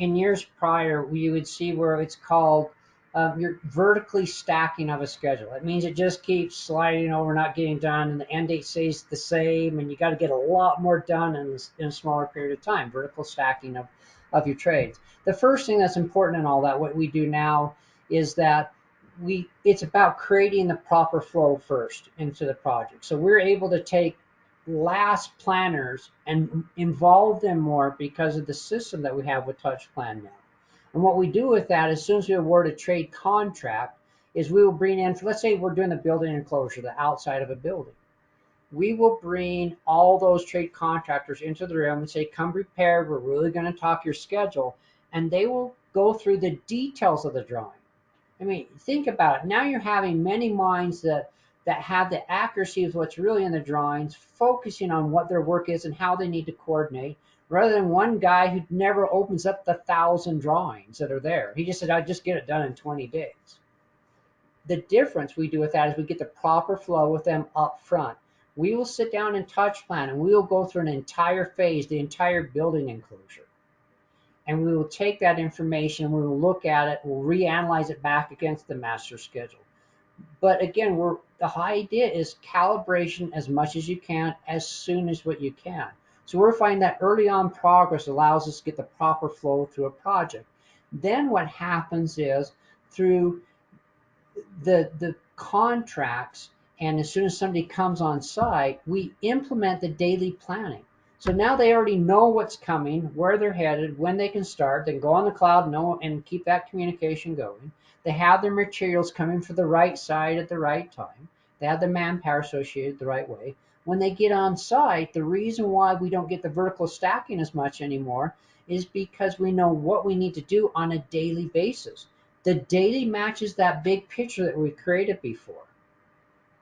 in years prior, we would see where it's called you're vertically stacking of a schedule. It means it just keeps sliding over, not getting done, and the end date stays the same, and you got to get a lot more done in a smaller period of time. Vertical stacking of your trades. The first thing that's important in all that, what we do now, is that it's about creating the proper flow first into the project. So we're able to take last planners and involve them more because of the system that we have with Touchplan now. And what we do with that, as soon as we award a trade contract, is we will bring in, let's say we're doing the building enclosure, the outside of a building. We will bring all those trade contractors into the room and say, come prepared, we're really going to talk your schedule. And they will go through the details of the drawing. I mean, think about it. Now you're having many minds that have the accuracy of what's really in the drawings, focusing on what their work is and how they need to coordinate, rather than one guy who never opens up the 1,000 drawings that are there. He just said, I'll just get it done in 20 days. The difference we do with that is we get the proper flow with them up front. We will sit down in Touchplan and we will go through an entire phase, the entire building enclosure. And we will take that information, we will look at it, we'll reanalyze it back against the master schedule. But again, the idea is calibration as much as you can, as soon as what you can. So we're finding that early on progress allows us to get the proper flow through a project. Then what happens is through the contracts, and as soon as somebody comes on site, we implement the daily planning. So now they already know what's coming, where they're headed, when they can start. They can go on the cloud and keep that communication going. They have their materials coming for the right site at the right time. They have the manpower associated the right way. When they get on site, the reason why we don't get the vertical stacking as much anymore is because we know what we need to do on a daily basis. The daily matches that big picture that we created before.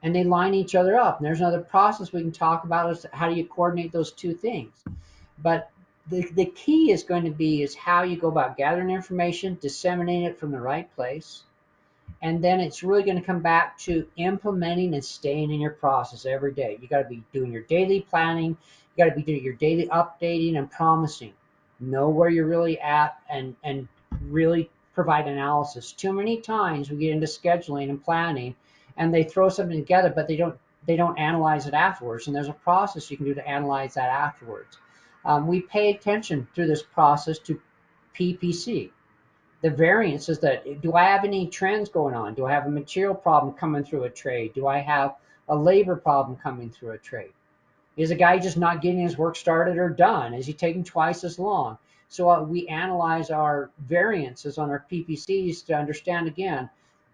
And they line each other up. And there's another process we can talk about is how do you coordinate those two things. But the key is going to be is how you go about gathering information, disseminating it from the right place. And then it's really going to come back to implementing and staying in your process every day. You got to be doing your daily planning. You got to be doing your daily updating and promising. Know where you're really at and really provide analysis. Too many times we get into scheduling and planning and they throw something together, but they don't analyze it afterwards. And there's a process you can do to analyze that afterwards. We pay attention through this process to PPC. The variance is that, do I have any trends going on? Do I have a material problem coming through a trade? Do I have a labor problem coming through a trade? Is a guy just not getting his work started or done? Is he taking twice as long? So we analyze our variances on our PPCs to understand, again,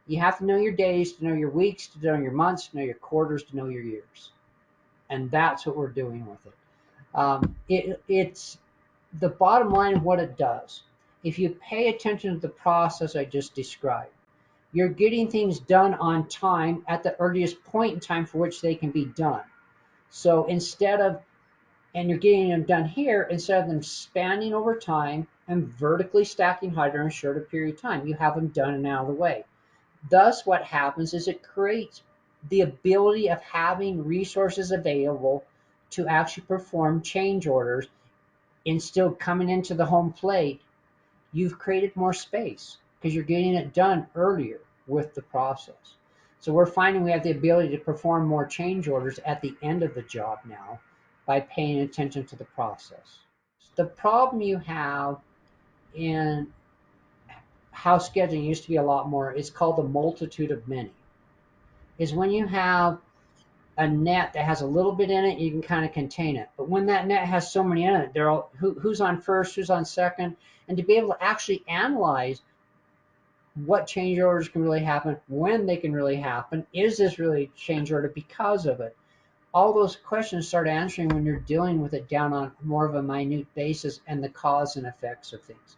you have to know your days, to know your weeks, to know your months, to know your quarters, to know your years. And that's what we're doing with it. It's the bottom line of what it does. If you pay attention to the process I just described, you're getting things done on time at the earliest point in time for which they can be done. So and you're getting them done here, instead of them spanning over time and vertically stacking higher in a shorter period of time, you have them done and out of the way. Thus, what happens is it creates the ability of having resources available to actually perform change orders and still coming into the home plate. You've created more space because you're getting it done earlier with the process. So we're finding we have the ability to perform more change orders at the end of the job now by paying attention to the process. The problem you have in how scheduling used to be a lot more, it's called the multitude of many, is when you have a net that has a little bit in it, you can kind of contain it. But when that net has so many in it, they're all who's on first, who's on second, and to be able to actually analyze what change orders can really happen, when they can really happen, is this really a change order because of it? All those questions start answering when you're dealing with it down on more of a minute basis and the cause and effects of things.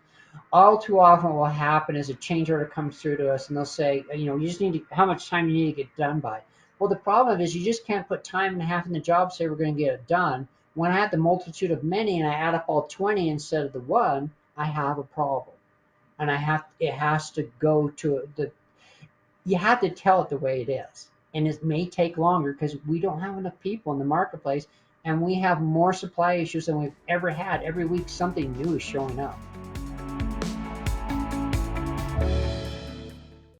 All too often what will happen is a change order comes through to us and they'll say, you just need to, how much time you need to get done by. Well, the problem is you just can't put time and a half in the job, say we're going to get it done. When I had the multitude of many and I add up all 20 instead of the one, I have a problem. And it has to go to you have to tell it the way it is. And it may take longer because we don't have enough people in the marketplace and we have more supply issues than we've ever had. Every week something new is showing up.